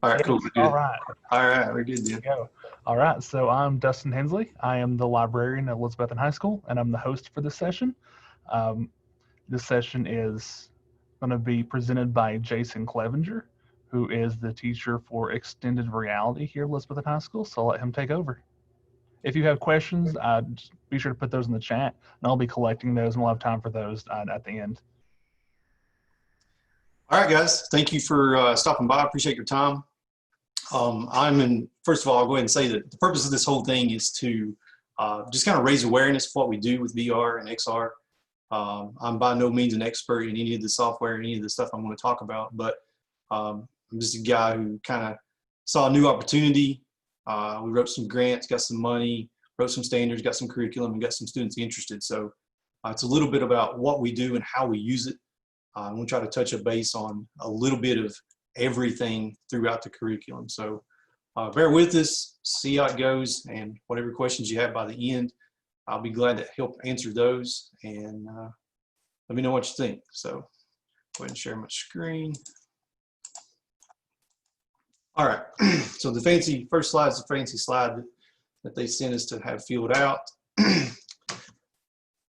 All right, Yes. cool. We're All good. right. All right, we're good Here then. we go. All right. So I'm Dustin Hensley. I am the librarian at Elizabethan High School, and I'm the host for this session. Um, this session is going to be presented by Jason Clevinger, who is the teacher for extended reality here at Elizabethan High School. So I'll let him take over. If you have questions, just be sure to put those in the chat, and I'll be collecting those, and we'll have time for those at the end. All right, guys. Thank you for stopping by. I appreciate your time. First of all, I'll go ahead and say that the purpose of this whole thing is to just kind of raise awareness of what we do with VR and XR. I'm by no means an expert in any of the software, any of the stuff I'm going to talk about, but I'm just a guy who kind of saw a new opportunity. We wrote some grants, got some money, wrote some standards, got some curriculum, and got some students interested. So it's a little bit about what we do and how we use it. I'm going to try to touch a base on a little bit of everything throughout the curriculum. So bear with us, see how it goes, and whatever questions you have by the end, I'll be glad to help answer those, and let me know what you think. So go ahead and share my screen. All right, so the first slide is the fancy slide that they sent us to have filled out.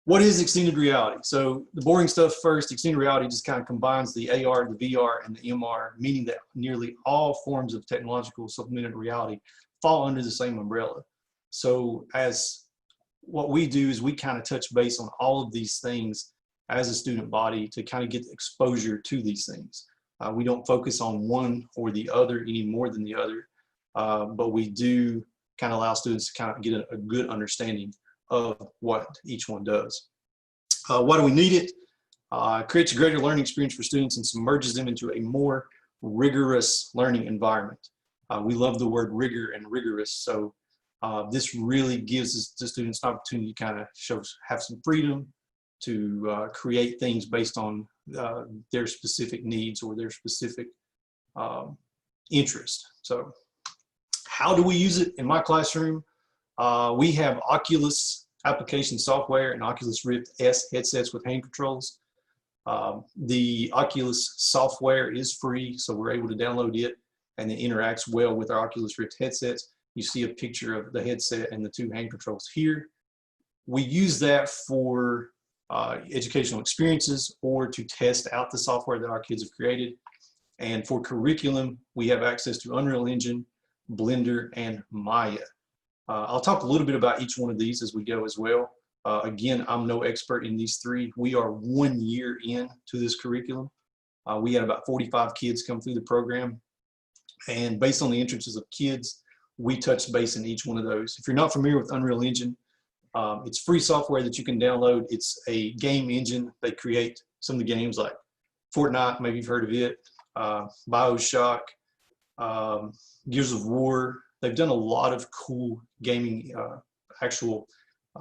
What is extended reality? So the boring stuff first. Extended reality just kind of combines the AR, the VR, and the MR, meaning that nearly all forms of technological supplemented reality fall under the same umbrella. So as what we do is we kind of touch base on all of these things as a student body to kind of get exposure to these things. We don't focus on one or the other any more than the other, but we do kind of allow students to kind of get a good understanding of what each one does. Why do we need it? Creates a greater learning experience for students and submerges them into a more rigorous learning environment. We love the word rigor and rigorous, so this really gives the students an opportunity to kind of have some freedom to create things based on their specific needs or their specific interest. So how do we use it in my classroom? We have Oculus application software and Oculus Rift S headsets with hand controls. The Oculus software is free, so we're able to download it, and it interacts well with our Oculus Rift headsets. You see a picture of the headset and the two hand controls here. We use that for educational experiences or to test out the software that our kids have created. And for curriculum, we have access to Unreal Engine, Blender, and Maya. I'll talk a little bit about each one of these as we go as well. Again, I'm no expert in these three. We are 1 year in to this curriculum. We had about 45 kids come through the program. And based on the interests of kids, we touched base in each one of those. If you're not familiar with Unreal Engine, it's free software that you can download. It's a game engine. They create some of the games like Fortnite, maybe you've heard of it, BioShock, Gears of War. They've done a lot of cool gaming, actual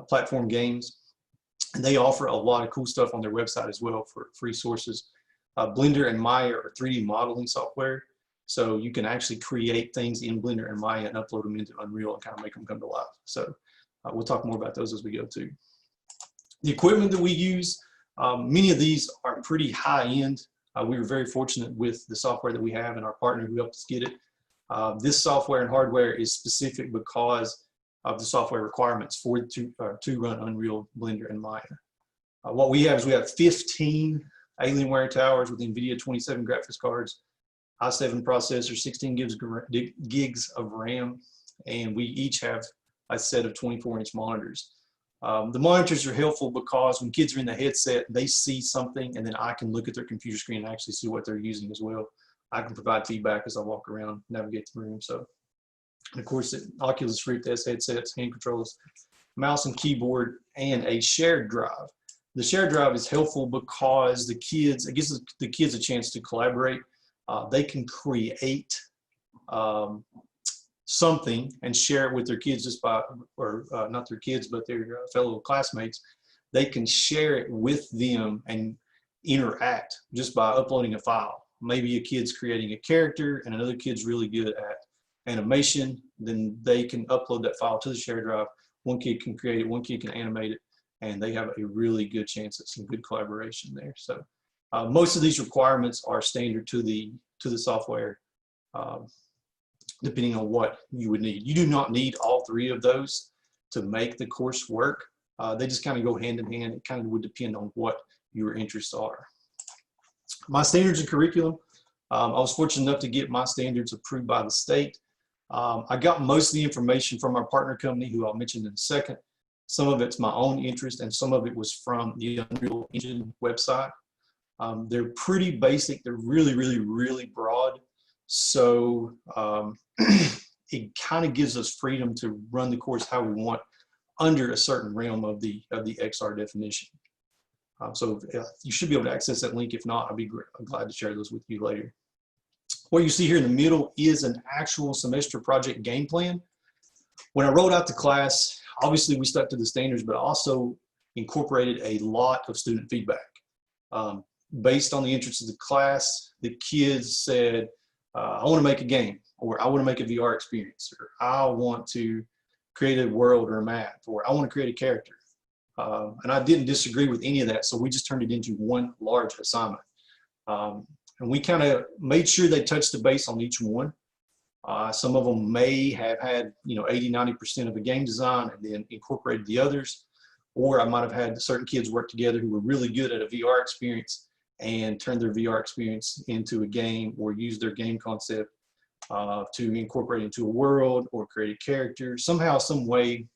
platform games. And they offer a lot of cool stuff on their website as well for free sources. Blender and Maya are 3D modeling software. So you can actually create things in Blender and Maya and upload them into Unreal and kind of make them come to life. So we'll talk more about those as we go too. The equipment that we use, many of these are pretty high end. We were very fortunate with the software that we have and our partner who helped us get it. This software and hardware is specific because of the software requirements for to run Unreal, Blender, and Maya. What we have is we have 15 Alienware towers with NVIDIA 27 graphics cards, i7 processor, 16 gigs of RAM, and we each have a set of 24-inch monitors. The monitors are helpful because when kids are in the headset, they see something, and then I can look at their computer screen and actually see what they're using as well. I can provide feedback as I walk around, navigate the room. So, and of course, Oculus Rift S headsets, hand controls, mouse and keyboard, and a shared drive. The shared drive is helpful because it gives the kids a chance to collaborate. They can create something and share it with their kids not their kids, but their fellow classmates. They can share it with them and interact just by uploading a file. Maybe a kid's creating a character and another kid's really good at animation, then they can upload that file to the shared drive. One kid can create it, one kid can animate it, and they have a really good chance at some good collaboration there. So most of these requirements are standard to the software. depending on what you would need. You do not need all three of those to make the course work. They just kind of go hand in hand. It kind of would depend on what your interests are. My standards and curriculum, I was fortunate enough to get my standards approved by the state. I got most of the information from our partner company, who I'll mention in a second. Some of it's my own interest, and some of it was from the Unreal Engine website. They're pretty basic. They're really, really, really broad. So it kind of gives us freedom to run the course how we want under a certain realm of the XR definition. So you should be able to access that link. If not, I'm glad to share those with you later. What you see here in the middle is an actual semester project game plan. When I rolled out the class, obviously we stuck to the standards, but also incorporated a lot of student feedback. Based on the interests of the class, the kids said, I want to make a game, or I want to make a VR experience, or I want to create a world or a map, or I want to create a character. And I didn't disagree with any of that, so we just turned it into one large assignment. And we kind of made sure they touched the base on each one. Some of them may have had 80–90% of a game design and then incorporated the others, or I might have had certain kids work together who were really good at a VR experience and turn their VR experience into a game, or use their game concept to incorporate into a world or create a character. Somehow, some way,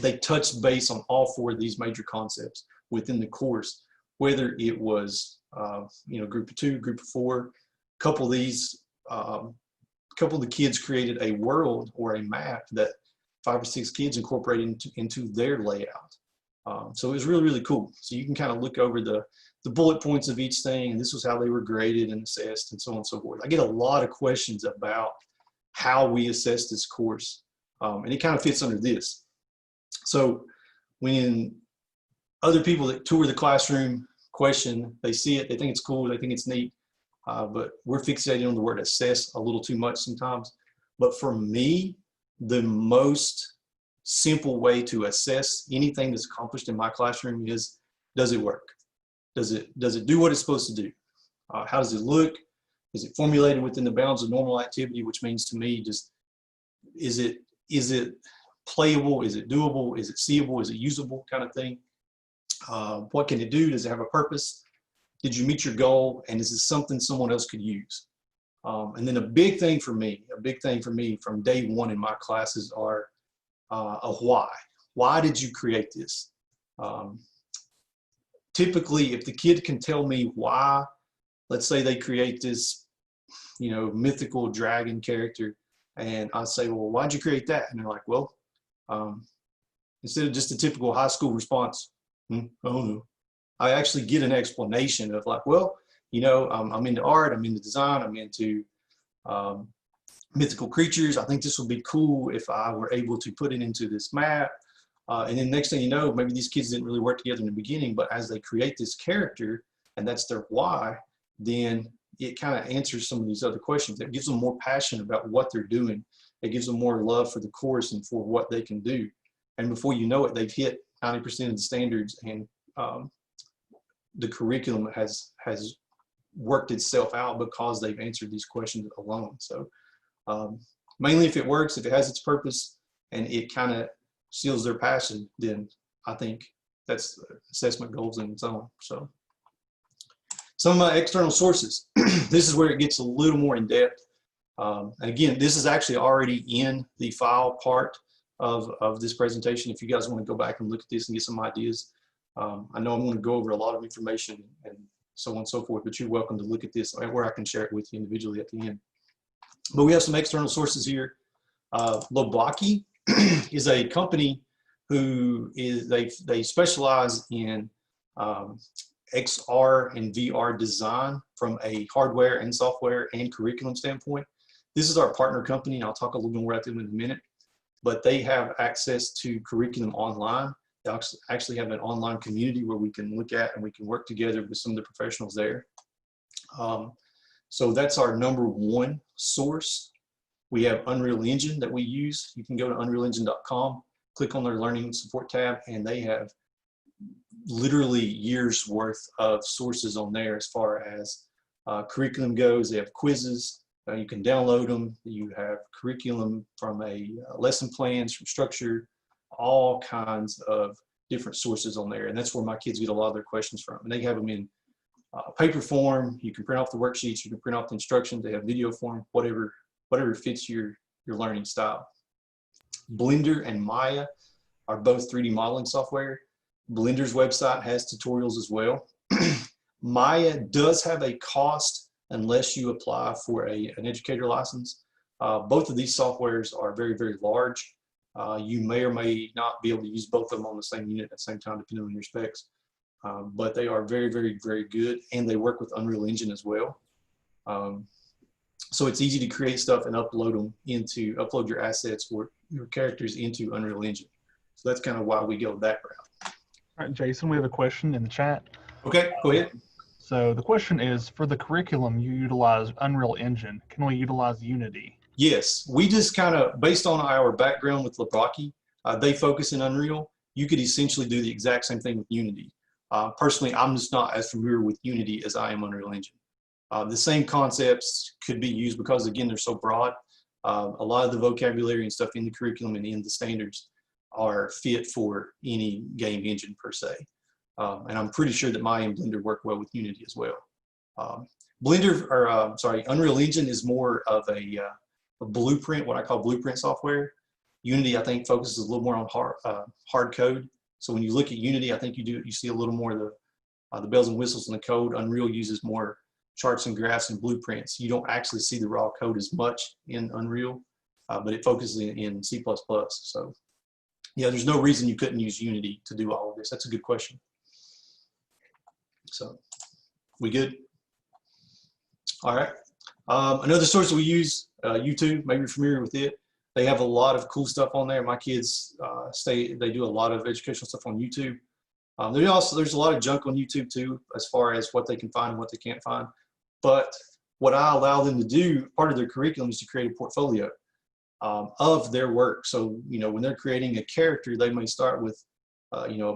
they touched base on all four of these major concepts within the course, whether it was group of two, group of four. A couple of the kids created a world or a map that 5 or 6 kids incorporated into their layout. So it was really, really cool. So you can kind of look over the bullet points of each thing, and this was how they were graded and assessed, and so on and so forth. I get a lot of questions about how we assess this course, and it kind of fits under this. So when other people that tour the classroom question, they see it, they think it's cool, they think it's neat, but we're fixated on the word assess a little too much sometimes. But for me, the most simple way to assess anything that's accomplished in my classroom is, does it work? Does it do what it's supposed to do? How does it look? Is it formulated within the bounds of normal activity, which means to me just, is it playable? Is it doable? Is it seeable? Is it usable, kind of thing? What can it do? Does it have a purpose? Did you meet your goal? And is this something someone else could use? And then a big thing for me from day one in my classes are a why. Why did you create this? Typically, if the kid can tell me why, let's say they create this, mythical dragon character, and I say, well, why'd you create that? And they're like, well, instead of just a typical high school response, I don't know, I actually get an explanation of like, well, I'm into art, I'm into design, I'm into mythical creatures. I think this would be cool if I were able to put it into this map. And then next thing you know, maybe these kids didn't really work together in the beginning, but as they create this character and that's their why, then it kind of answers some of these other questions. It gives them more passion about what they're doing. It gives them more love for the course and for what they can do. And before you know it, they've hit 90% of the standards, and the curriculum has worked itself out because they've answered these questions alone. So mainly if it works, if it has its purpose, and it kind of seals their passion, then I think that's assessment goals and so on. So some of my external sources, this is where it gets a little more in depth. And again, this is actually already in the file part of this presentation. If you guys want to go back and look at this and get some ideas, I know I'm going to go over a lot of information and so on and so forth, but you're welcome to look at this where I can share it with you individually at the end. But we have some external sources here. Lobaki is a company who they specialize in XR and VR design from a hardware and software and curriculum standpoint. This is our partner company, and I'll talk a little bit more about them in a minute. But they have access to curriculum online. They actually have an online community where we can look at and we can work together with some of the professionals there. So that's our number one source. We have Unreal Engine that we use. You can go to unrealengine.com, click on their Learning Support tab, and they have literally years worth of sources on there as far as curriculum goes. They have quizzes, You can download them. You have curriculum from lesson plans, from structure, all kinds of different sources on there. And that's where my kids get a lot of their questions from. And they have them in paper form. You can print off the worksheets. You can print off the instructions. They have video form, whatever fits your learning style. Blender and Maya are both 3D modeling software. Blender's website has tutorials as well. Maya does have a cost unless you apply for an educator license. Both of these softwares are very, very large. You may or may not be able to use both of them on the same unit at the same time, depending on your specs. But they are very, very, very good, and they work with Unreal Engine as well. So it's easy to create stuff and upload your assets or your characters into Unreal Engine. So that's kind of why we go that route. All right, Jason, we have a question in the chat. Okay, go ahead. So the question is, for the curriculum, you utilize Unreal Engine. Can we utilize Unity? Yes, we just kind of, based on our background with Lubbock, they focus in Unreal. You could essentially do the exact same thing with Unity. Personally, I'm just not as familiar with Unity as I am Unreal Engine. The same concepts could be used because, again, they're so broad. A lot of the vocabulary and stuff in the curriculum and in the standards are fit for any game engine per se. And I'm pretty sure that Maya and Blender work well with Unity as well. Unreal Engine is more of a blueprint, what I call blueprint software. Unity, I think, focuses a little more on hard code. So when you look at Unity, I think you see a little more of the bells and whistles in the code. Unreal uses more charts and graphs and blueprints. You don't actually see the raw code as much in Unreal, but it focuses in C++. So yeah, there's no reason you couldn't use Unity to do all of this. That's a good question. So we good? All right. Another source that we use, YouTube, maybe you're familiar with it. They have a lot of cool stuff on there. My kids they do a lot of educational stuff on YouTube. There's a lot of junk on YouTube too, as far as what they can find and what they can't find. But what I allow them to do, part of their curriculum, is to create a portfolio of their work. So, when they're creating a character, they may start with,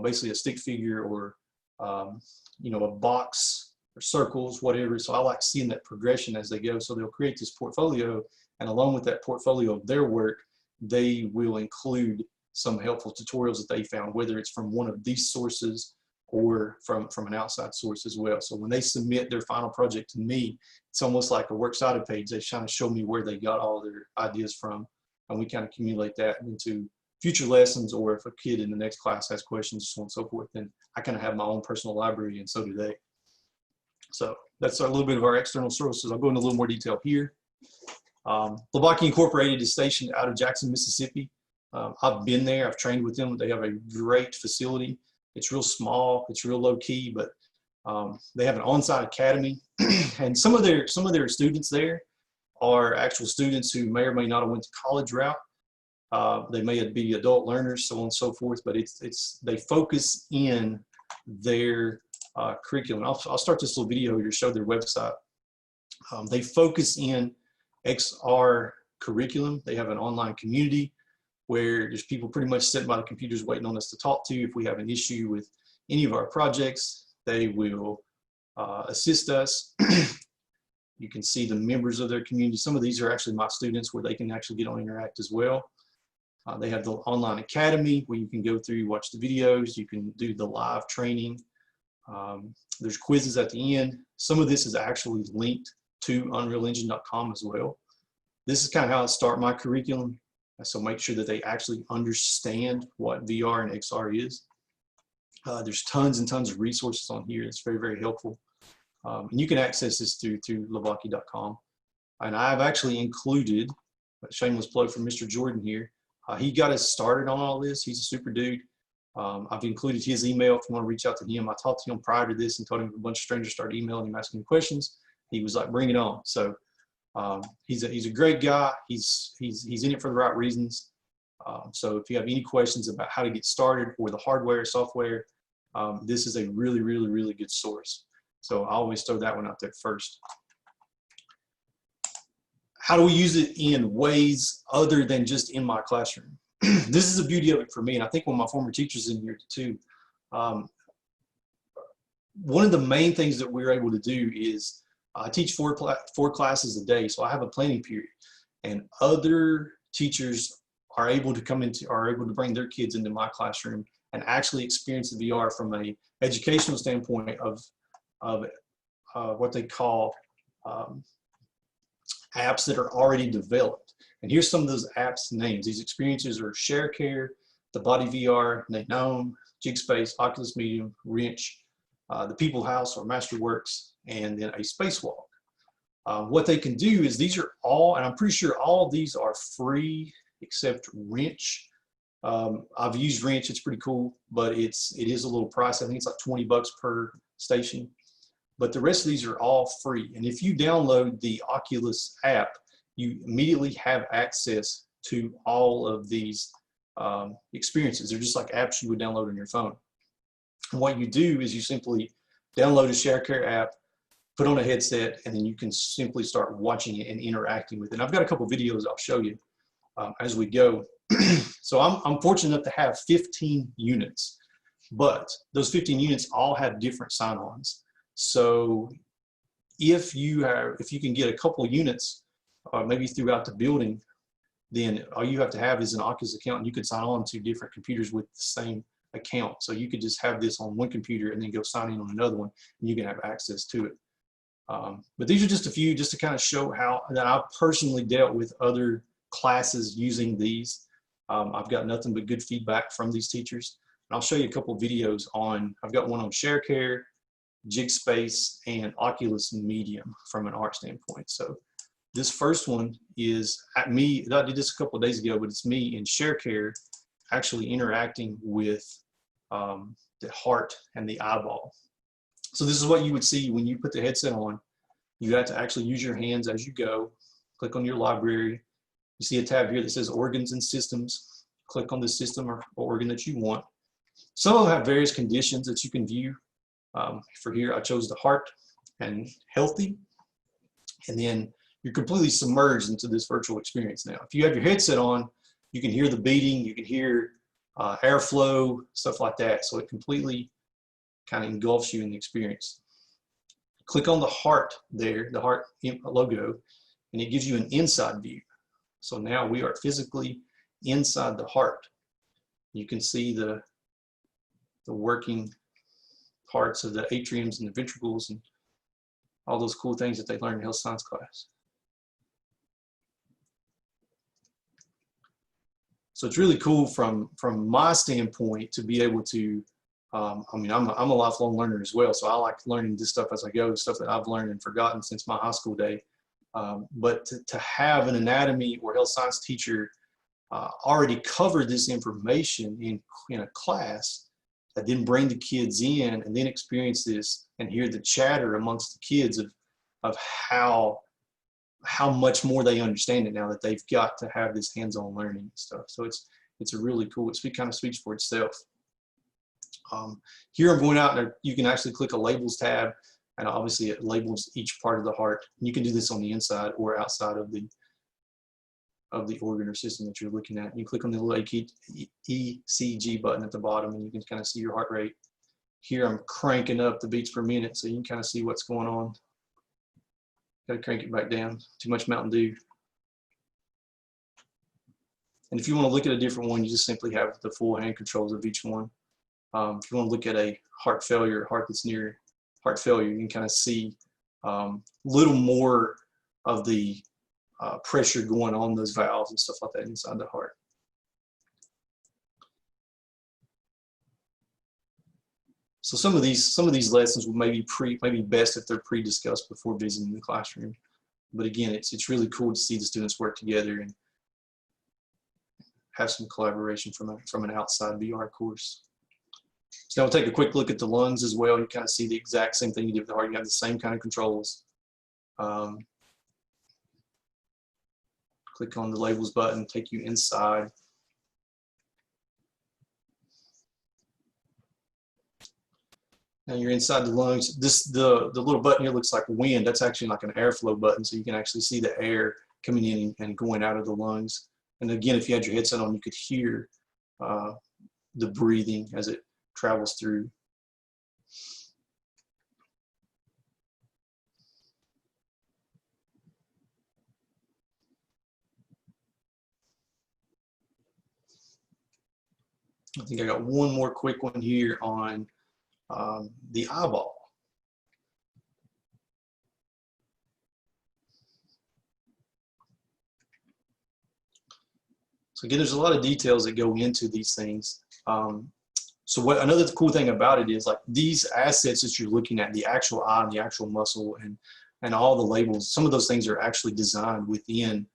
basically a stick figure or, a box or circles, whatever. So I like seeing that progression as they go. So they'll create this portfolio, and along with that portfolio of their work, they will include some helpful tutorials that they found, whether it's from one of these sources or from an outside source as well. So when they submit their final project to me, it's almost like a works cited page. They kind of show me where they got all their ideas from, and we kind of accumulate that into future lessons, or if a kid in the next class has questions, so on and so forth, then I kind of have my own personal library, and so do they. So that's a little bit of our external sources. I'll go into a little more detail here. Lubbock Incorporated is stationed out of Jackson, Mississippi. I've been there. I've trained with them. They have a great facility. It's real small. It's real low key, but they have an on-site academy, and some of their students there are actual students who may or may not have went to college route. They may be adult learners, so on and so forth. But they focus in their curriculum. I'll start this little video here to show their website. They focus in XR curriculum. They have an online community where there's people pretty much sitting by the computers waiting on us to talk to. If we have an issue with any of our projects, they will assist us. You can see the members of their community. Some of these are actually my students, where they can actually get on Interact as well. They have the online academy where you can go through, watch the videos, you can do the live training. There's quizzes at the end. Some of this is actually linked to unrealengine.com as well. This is kind of how I start my curriculum. So make sure that they actually understand what VR and XR is. There's tons and tons of resources on here. It's very, very helpful. And you can access this through lubbock.com. And I've actually included, a shameless plug from Mr. Jordan here. He got us started on all this. He's a super dude. I've included his email if you want to reach out to him. I talked to him prior to this and told him a bunch of strangers started emailing him asking him questions. He was like, bring it on. So he's a great guy. He's in it for the right reasons. So if you have any questions about how to get started or the hardware, software, this is a really, really, really good source. So I always throw that one out there first. How do we use it in ways other than just in my classroom? This is the beauty of it for me, and I think one of my former teachers in here too. One of the main things that we're able to do is I teach four classes a day, so I have a planning period, and other teachers are able to bring their kids into my classroom and actually experience the VR from a educational standpoint of what they call apps that are already developed. And here's some of those apps names. These experiences are Sharecare, the Body VR, Gnome, JigSpace, Oculus Medium, Wrench, the People House or Masterworks, and then a spacewalk. What they can do is these are all, and I'm pretty sure all of these are free except Wrench. I've used Wrench, it's pretty cool, but it is a little pricey. I think it's like 20 bucks per station. But the rest of these are all free. And if you download the Oculus app, you immediately have access to all of these experiences. They're just like apps you would download on your phone. And what you do is you simply download a Sharecare app, put on a headset, and then you can simply start watching it and interacting with it. And I've got a couple videos I'll show you as we go. So I'm fortunate enough to have 15 units, but those 15 units all have different sign-ons. So if you can get a couple units, maybe throughout the building, then all you have to have is an Oculus account, and you can sign on to different computers with the same account. So you could just have this on one computer and then go sign in on another one, and you can have access to it. But these are just a few, just to kind of show how that I've personally dealt with other classes using these. I've got nothing but good feedback from these teachers. And I'll show you a couple videos on, I've got one on Sharecare, JigSpace, and Oculus Medium from an art standpoint. So this first one is at me, I did this a couple of days ago, but it's me in Sharecare actually interacting with the heart and the eyeball. So this is what you would see when you put the headset on. You have to actually use your hands as you go. Click on your library. You see a tab here that says organs and systems. Click on the system or organ that you want. Some of them have various conditions that you can view. For here, I chose the heart and healthy. And then you're completely submerged into this virtual experience now. If you have your headset on, you can hear the beating, you can hear airflow, stuff like that. So it completely kind of engulfs you in the experience. Click on the heart there, the heart logo, and it gives you an inside view. So now we are physically inside the heart. You can see the working parts of the atriums and the ventricles and all those cool things that they learn in health science class. So it's really cool from my standpoint to be able to, I mean, I'm a lifelong learner as well, so I like learning this stuff as I go, stuff that I've learned and forgotten since my high school day. But to have an anatomy or health science teacher already cover this information in a class, that then bring the kids in and then experience this and hear the chatter amongst the kids of how much more they understand it now that they've got to have this hands-on learning and stuff. So it's a really cool, it kind of speaks for itself. Here I'm going out and you can actually click a labels tab, and obviously it labels each part of the heart. You can do this on the inside or outside of the organ or system that you're looking at. You click on the little ECG button at the bottom and you can kind of see your heart rate. Here I'm cranking up the beats per minute so you can kind of see what's going on. Got to crank it back down. Too much Mountain Dew. And if you want to look at a different one, you just simply have the full hand controls of each one. If you want to look at a heart failure, heart that's near heart failure, you can kind of see a little more of the pressure going on those valves and stuff like that inside the heart. So some of these lessons will maybe best if they're pre-discussed before visiting the classroom. But again, it's really cool to see the students work together and have some collaboration from an outside VR course. So now we'll take a quick look at the lungs as well. You kind of see the exact same thing you did with the heart. You have the same kind of controls. Click on the labels button, take you inside. Now you're inside the lungs. The little button here looks like wind. That's actually like an airflow button, so you can actually see the air coming in and going out of the lungs. And again, if you had your headset on, you could hear the breathing as it travels through. I think I got one more quick one here on the eyeball. So again, there's a lot of details that go into these things. So what another cool thing about it is, like, these assets that you're looking at, the actual eye, the actual muscle, and all the labels, some of those things are actually designed within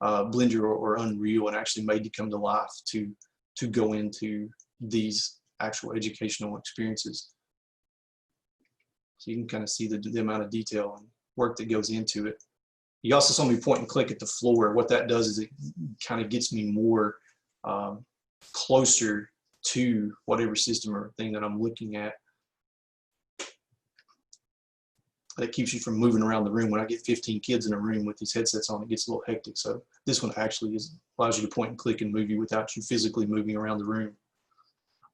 Blender or Unreal and actually made to come to life to go into these actual educational experiences. So you can kind of see the amount of detail and work that goes into it. You also saw me point and click at the floor. What that does is it kind of gets me more closer to whatever system or thing that I'm looking at. That keeps you from moving around the room. When I get 15 kids in a room with these headsets on, it gets a little hectic. So this one actually allows you to point and click and move you without you physically moving around the room.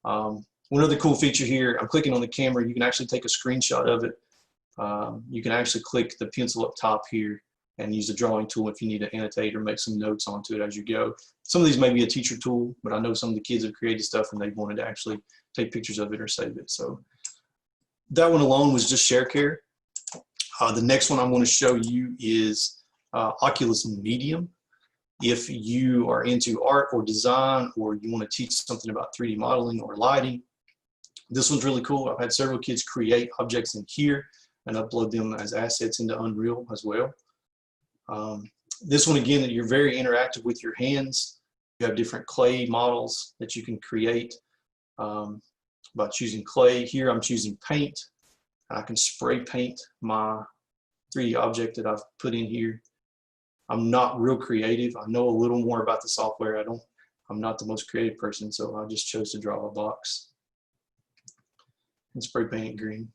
One other cool feature here, I'm clicking on the camera. You can actually take a screenshot of it. You can actually click the pencil up top here and use the drawing tool if you need to annotate or make some notes onto it as you go. Some of these may be a teacher tool, but I know some of the kids have created stuff and they wanted to actually take pictures of it or save it. So that one alone was just Sharecare. The next one I'm going to show you is Oculus Medium. If you are into art or design, or you want to teach something about 3D modeling or lighting, this one's really cool. I've had several kids create objects in here and upload them as assets into Unreal as well. This one, again, you're very interactive with your hands. You have different clay models that you can create by choosing clay. Here I'm choosing paint. I can spray paint my 3D object that I've put in here. I'm not real creative. I know a little more about the software. I'm not the most creative person, so I just chose to draw a box and spray paint it green.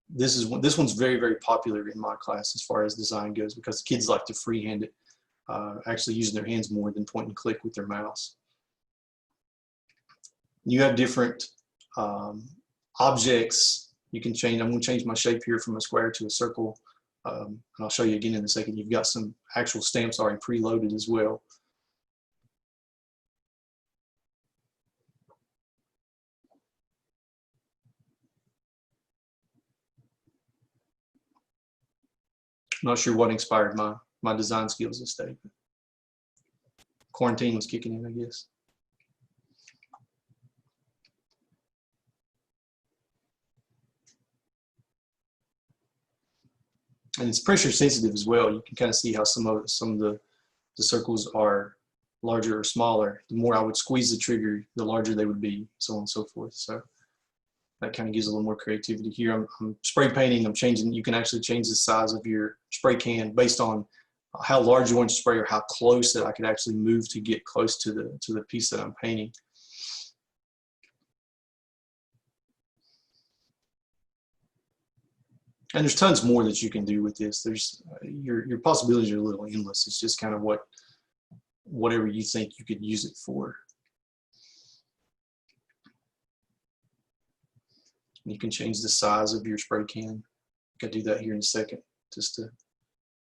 This one's very, very popular in my class as far as design goes, because kids like to freehand it, actually using their hands more than point and click with their mouse. You have different objects you can change. I'm going to change my shape here from a square to a circle, and I'll show you again in a second. You've got some actual stamps already preloaded as well. I'm not sure what inspired my design skills this day, but quarantine was kicking in, I guess. And it's pressure sensitive as well. You can kind of see how some of the circles are larger or smaller. The more I would squeeze the trigger, the larger they would be, so on and so forth. So that kind of gives a little more creativity here. I'm spray painting. I'm changing. You can actually change the size of your spray can based on how large you want to spray or how close that I could actually move to get close to the piece that I'm painting. And there's tons more that you can do with this. There's your possibilities are a little endless. It's just kind of whatever you think you could use it for. You can change the size of your spray can. I can do that here in a second. Just to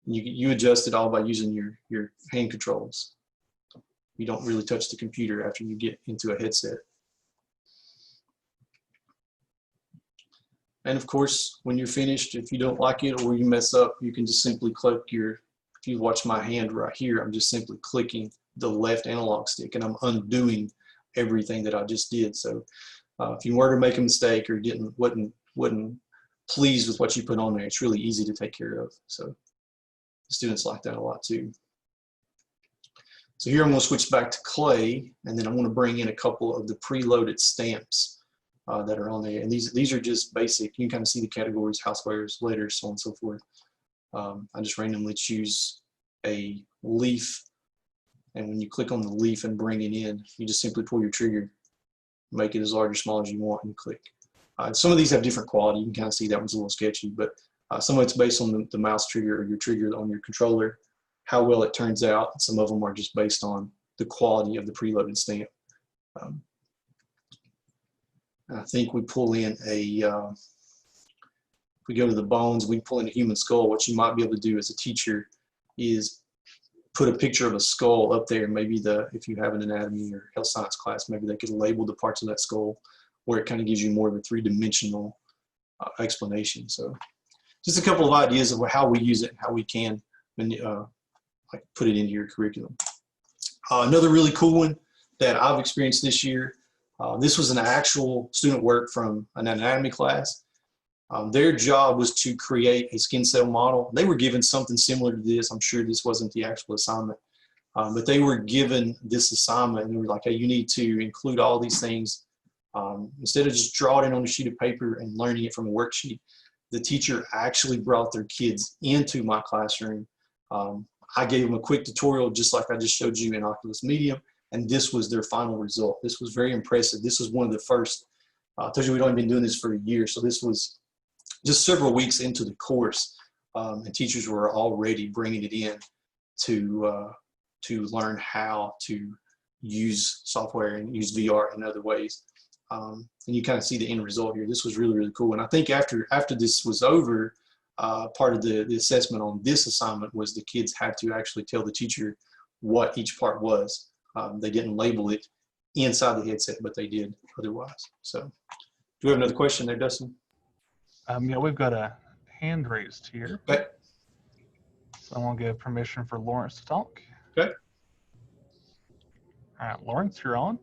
you adjust it all by using your hand controls. You don't really touch the computer after you get into a headset. And of course, when you're finished, if you don't like it or you mess up, you can just simply click if you watch my hand right here, I'm just simply clicking the left analog stick and I'm undoing everything that I just did. So if you were to make a mistake or wasn't pleased with what you put on there, it's really easy to take care of. So the students like that a lot too. So here I'm going to switch back to clay, and then I'm going to bring in a couple of the preloaded stamps that are on there. And these are just basic. You can kind of see the categories: housewares, letters, so on and so forth. I just randomly choose a leaf, and when you click on the leaf and bring it in, you just simply pull your trigger, make it as large or small as you want, and click. Some of these have different quality. You can kind of see that one's a little sketchy, but some of it's based on the mouse trigger or your trigger on your controller, how well it turns out. Some of them are just based on the quality of the preloaded stamp. I think we pull in if we go to the bones, we pull in a human skull. What you might be able to do as a teacher is put a picture of a skull up there. Maybe if you have an anatomy or health science class, maybe they could label the parts of that skull where it kind of gives you more of a three-dimensional explanation. So just a couple of ideas of how we use it and how we can like put it into your curriculum. Another really cool one that I've experienced this year, this was an actual student work from an anatomy class. Their job was to create a skin cell model. They were given something similar to this. I'm sure this wasn't the actual assignment, but they were given this assignment and they were like, hey, you need to include all these things. Instead of just drawing it on a sheet of paper and learning it from a worksheet, the teacher actually brought their kids into my classroom. I gave them a quick tutorial just like I just showed you in Oculus Medium, and this was their final result. This was very impressive. This was one of the first. I told you we'd only been doing this for a year, so this was just several weeks into the course, and teachers were already bringing it in to learn how to use software and use VR in other ways. And you kind of see the end result here. This was really, really cool. And I think after this was over, part of the assessment on this assignment was the kids had to actually tell the teacher what each part was. They didn't label it inside the headset, but they did otherwise. So do we have another question there, Dustin? Yeah, we've got a hand raised here. Okay. So I want to give permission for Lawrence to talk. Okay. All right, Lawrence, you're on.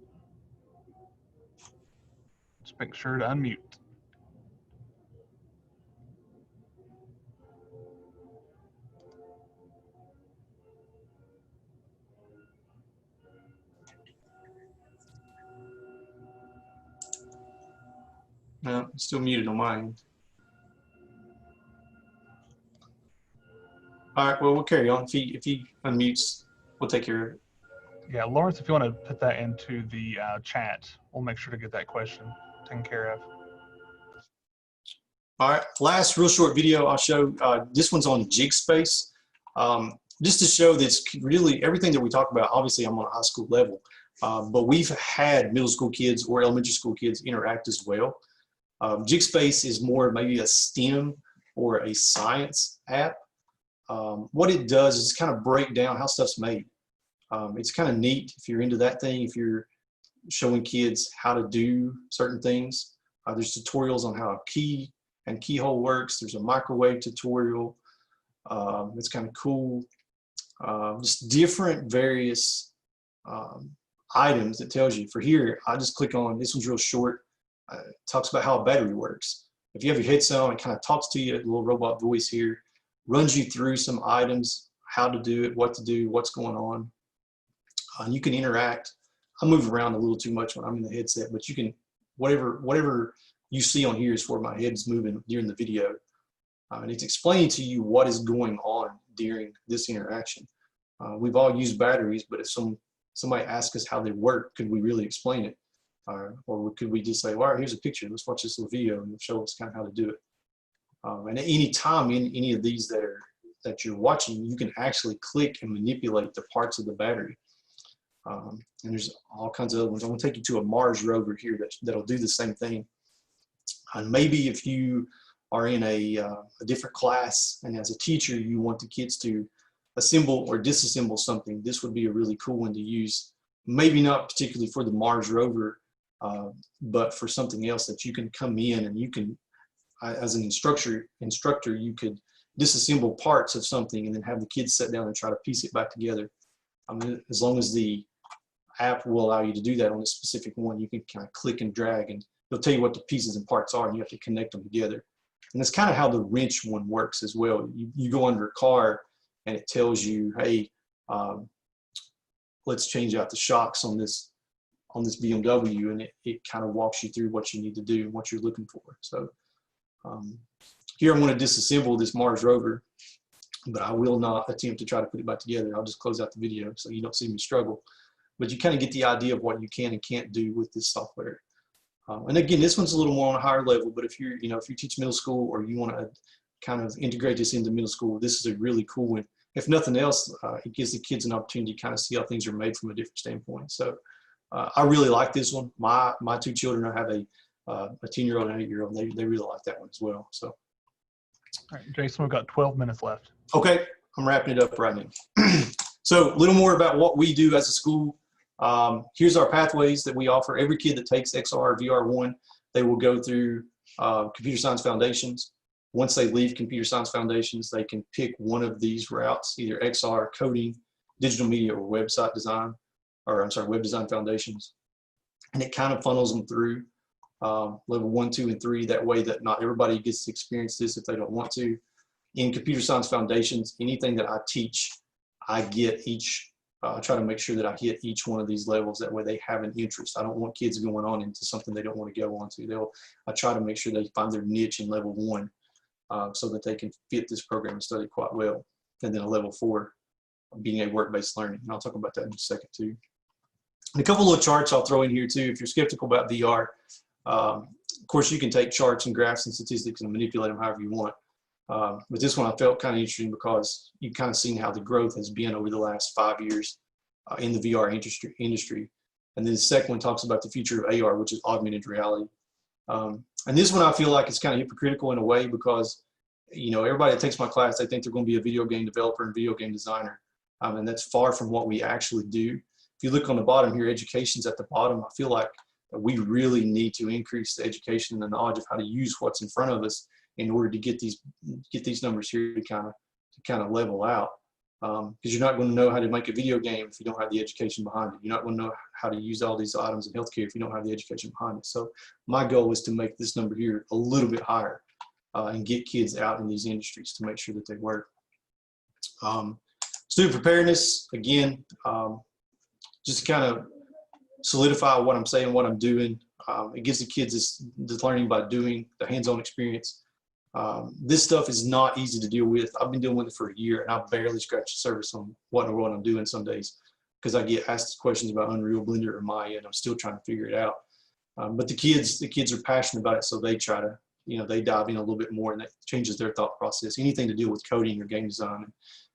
Just make sure to unmute. No, it's still muted on my end. All right, well, we'll carry on. If he unmutes, we'll take care of it. Yeah, Lawrence, if you want to put that into the chat, we'll make sure to get that question taken care of. All right, last real short video I'll show. This one's on JigSpace. Just to show that it's really everything that we talk about. Obviously, I'm on a high school level, but we've had middle school kids or elementary school kids interact as well. JigSpace is more maybe a STEM or a science app. What it does is kind of break down how stuff's made. It's kind of neat if you're into that thing, if you're showing kids how to do certain things. There's tutorials on how a key and keyhole works. There's a microwave tutorial. It's kind of cool. Just different various items that tells you. For here, I just click on, this one's real short. It talks about how a battery works. If you have your headset on, it kind of talks to you, a little robot voice here, runs you through some items, how to do it, what to do, what's going on. You can interact. I move around a little too much when I'm in the headset, but you can, whatever you see on here is where my head's moving during the video. And it's explaining to you what is going on during this interaction. We've all used batteries, but if somebody asks us how they work, could we really explain it? Or could we just say, all right, here's a picture, let's watch this little video and it'll show us kind of how to do it. And at any time in any of these that you're watching, you can actually click and manipulate the parts of the battery. And there's all kinds of other ones. I'm going to take you to a Mars rover here that'll do the same thing. And maybe if you are in a different class and as a teacher you want the kids to assemble or disassemble something, this would be a really cool one to use. Maybe not particularly for the Mars rover, but for something else that you can come in and you can, as an instructor, you could disassemble parts of something and then have the kids sit down and try to piece it back together. I mean, as long as the app will allow you to do that on a specific one, you can kind of click and drag and it'll tell you what the pieces and parts are and you have to connect them together. And that's kind of how the wrench one works as well. You go under a car and it tells you, hey, let's change out the shocks on this BMW, and it kind of walks you through what you need to do and what you're looking for. So here I'm going to disassemble this Mars rover, but I will not attempt to try to put it back together. I'll just close out the video so you don't see me struggle. But you kind of get the idea of what you can and can't do with this software. And again, this one's a little more on a higher level, but if you teach middle school or you want to kind of integrate this into middle school, this is a really cool one. If nothing else, it gives the kids an opportunity to kind of see how things are made from a different standpoint. So I really like this one. My two children, I have a 10-year-old and an 8-year-old. They really like that one as well. So, all right, Jason, we've got 12 minutes left. Okay, I'm wrapping it up right now. So a little more about what we do as a school. Here's our pathways that we offer. Every kid that takes XR or VR1, they will go through computer science foundations. Once they leave computer science foundations, they can pick one of these routes, either XR, coding, digital media, or website design, or I'm sorry, web design foundations. And it kind of funnels them through level 1, 2, and 3. That way that not everybody gets to experience this if they don't want to. In computer science foundations, anything that I teach, I get each, try to make sure that I hit each one of these levels. That way they have an interest. I don't want kids going on into something they don't want to go on to. I try to make sure they find their niche in level 1 so that they can fit this program and study quite well. And then a level 4, being a work-based learning. And I'll talk about that in just a second too. And a couple little charts I'll throw in here too. If you're skeptical about VR, of course you can take charts and graphs and statistics and manipulate them however you want. But this one I felt kind of interesting because you've kind of seen how the growth has been over the last 5 years in the VR industry. And then the second one talks about the future of AR, which is augmented reality. And this one I feel like it's kind of hypocritical in a way because, you know, everybody that takes my class, they think they're going to be a video game developer and video game designer. And that's far from what we actually do. If you look on the bottom here, education's at the bottom. I feel like we really need to increase the education and the knowledge of how to use what's in front of us in order to get these numbers here to kind of level out. Because you're not going to know how to make a video game if you don't have the education behind it. You're not going to know how to use all these items in healthcare if you don't have the education behind it. So my goal is to make this number here a little bit higher and get kids out in these industries to make sure that they work. Student preparedness, again, just to kind of solidify what I'm saying, what I'm doing. It gives the kids this learning by doing, the hands-on experience. This stuff is not easy to deal with. I've been dealing with it for a year and I barely scratch the surface on what in the world I'm doing some days because I get asked questions about Unreal, Blender, or Maya, and I'm still trying to figure it out. But the kids are passionate about it, so they try to, you know, they dive in a little bit more and that changes their thought process. Anything to do with coding or game design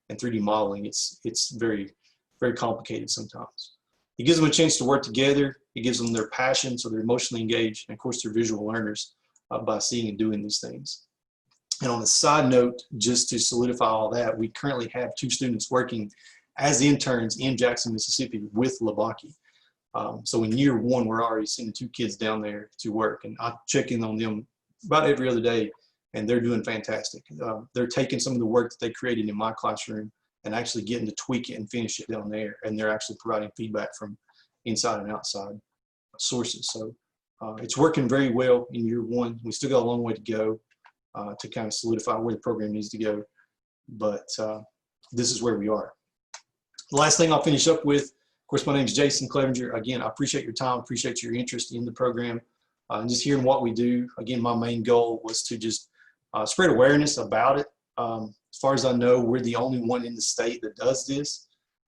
and 3D modeling, it's very, very complicated sometimes. It gives them a chance to work together. It gives them their passion, so they're emotionally engaged, and of course they're visual learners by seeing and doing these things. And on a side note, just to solidify all that, we currently have 2 students working as interns in Jackson, Mississippi with Labaki. So in year 1, we're already sending 2 kids down there to work, and I check in on them about every other day, and they're doing fantastic. They're taking some of the work that they created in my classroom and actually getting to tweak it and finish it down there, and they're actually providing feedback from inside and outside sources. So it's working very well in year 1. We still got a long way to go to kind of solidify where the program needs to go, but this is where we are. The last thing I'll finish up with, of course, my name is Jason Clevinger. Again, I appreciate your time, appreciate your interest in the program, and just hearing what we do. Again, my main goal was to just spread awareness about it. As far as I know, we're the only one in the state that does this.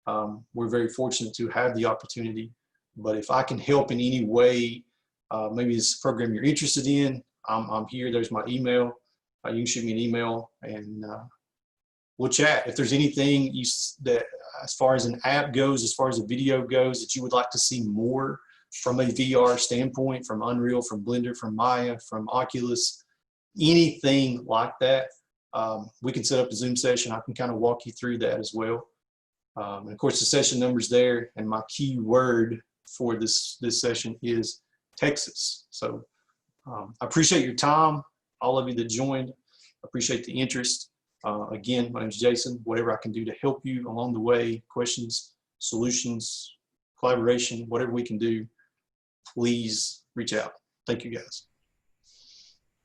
We're very fortunate to have the opportunity, but if I can help in any way, maybe this program you're interested in, I'm here. There's my email. You can shoot me an email and we'll chat. If there's anything that, as far as an app goes, as far as a video goes, that you would like to see more from a VR standpoint, from Unreal, from Blender, from Maya, from Oculus, anything like that, we can set up a Zoom session. I can kind of walk you through that as well. And of course, the session number's there, and my key word for this session is Texas. So I appreciate your time, all of you that joined. I appreciate the interest. Again, my name is Jason. Whatever I can do to help you along the way, questions, solutions, collaboration, whatever we can do, please reach out. Thank you, guys.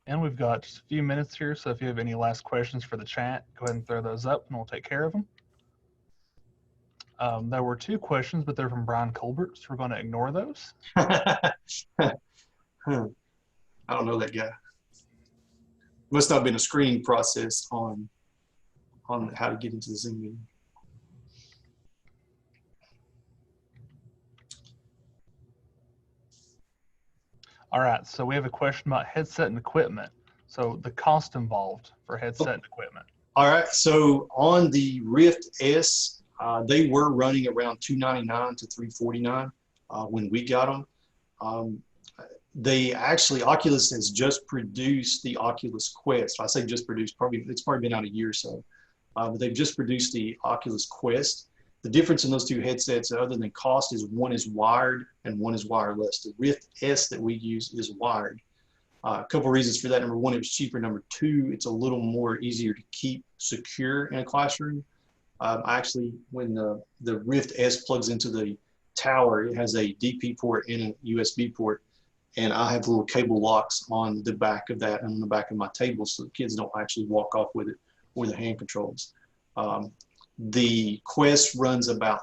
And we've got just a few minutes here, so if you have any last questions for the chat, go ahead and throw those up and we'll take care of them. There were 2 questions, but they're from Brian Colbert, so we're going to ignore those. I don't know that guy. Must not have been a screening process on how to get into the Zoom meeting. All right, so we have a question about headset and equipment. So the cost involved for headset and equipment. All right, so on the Rift S, they were running around $299 to $349 when we got them. They actually, Oculus has just produced the Oculus Quest. I say just produced, it's probably been out a year or so. But they've just produced the Oculus Quest, The difference in those two headsets, other than cost, is one is wired and one is wireless. The Rift S that we use is wired. A couple reasons for that. Number one, it was cheaper. Number two, it's a little more easier to keep secure in a classroom. Actually, when the Rift S plugs into the tower, it has a DP port and a USB port. And I have little cable locks on the back of that and on the back of my table so the kids don't actually walk off with it or the hand controls. The Quest runs about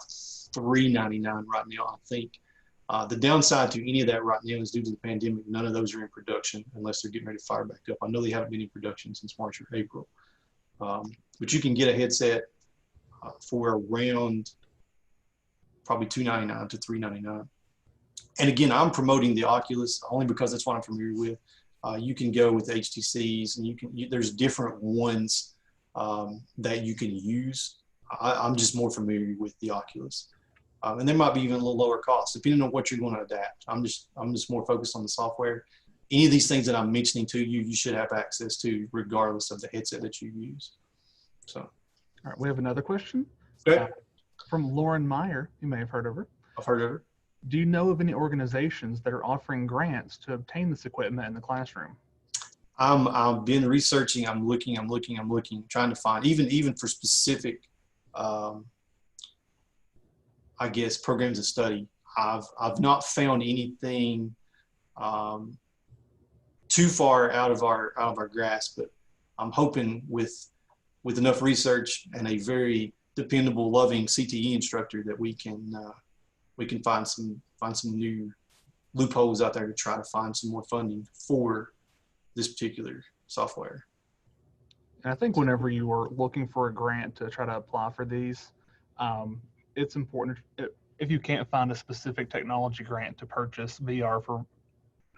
$399 right now, I think. The downside to any of that right now is due to the pandemic. None of those are in production unless they're getting ready to fire back up. I know they haven't been in production since March or April. But you can get a headset for around probably $299 to $399. And again, I'm promoting the Oculus only because that's what I'm familiar with. You can go with HTCs, and there's different ones that you can use. I'm just more familiar with the Oculus, and there might be even a little lower cost depending on what you're going to adapt. I'm just more focused on the software. Any of these things that I'm mentioning to you, you should have access to regardless of the headset that you use. So, all right, we have another question from Lauren Meyer. You may have heard of her. I've heard of her. Do you know of any organizations that are offering grants to obtain this equipment in the classroom? I've been researching. I'm looking, trying to find even for specific, I guess, programs of study. I've not found anything too far out of our grasp, but I'm hoping with enough research and a very dependable, loving CTE instructor that we can find some new loopholes out there to try to find some more funding for this particular software. And I think whenever you are looking for a grant to try to apply for these, it's important, if you can't find a specific technology grant to purchase VR for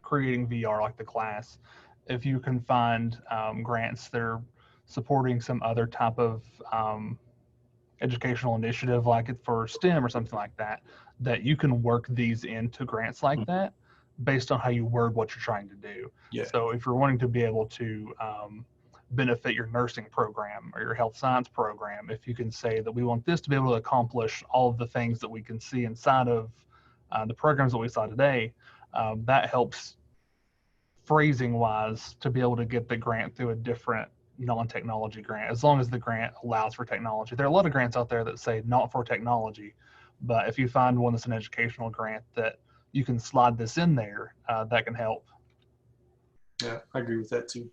creating VR like the class, if you can find grants that are supporting some other type of educational initiative, like it for STEM or something like that, that you can work these into grants like that based on how you word what you're trying to do. Yeah. So if you're wanting to be able to benefit your nursing program or your health science program, if you can say that we want this to be able to accomplish all of the things that we can see inside of the programs that we saw today, that helps phrasing wise to be able to get the grant through a different non-technology grant, as long as the grant allows for technology. There are a lot of grants out there that say not for technology, but if you find one that's an educational grant that you can slide this in there, that can help. Yeah, I agree with that too.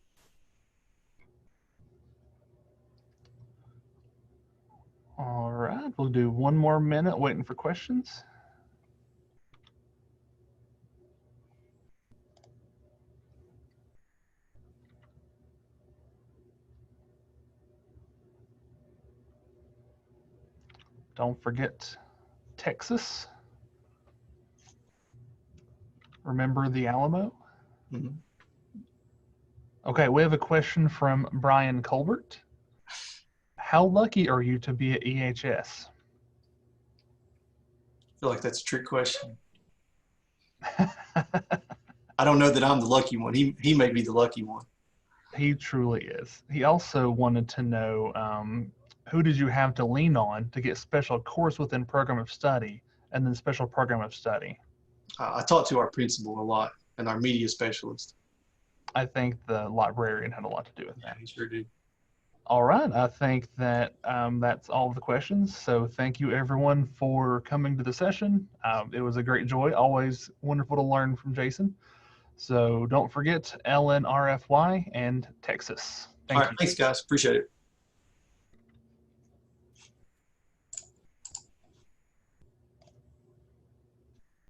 All right, we'll do one more minute waiting for questions. Don't forget Texas. Remember the Alamo? Mm-hmm. Okay, we have a question from Brian Colbert. How lucky are you to be at EHS? I feel like that's a trick question. I don't know that I'm the lucky one. He may be the lucky one. He truly is. He also wanted to know, who did you have to lean on to get special course within program of study and then special program of study? I talked to our principal a lot and our media specialist. I think the librarian had a lot to do with that. Yeah, he sure did. All right. I think that that's all of the questions. So thank you, everyone, for coming to the session. It was a great joy. Always wonderful to learn from Jason. So don't forget LNRFY and Texas. All right. Thanks, guys. Appreciate it.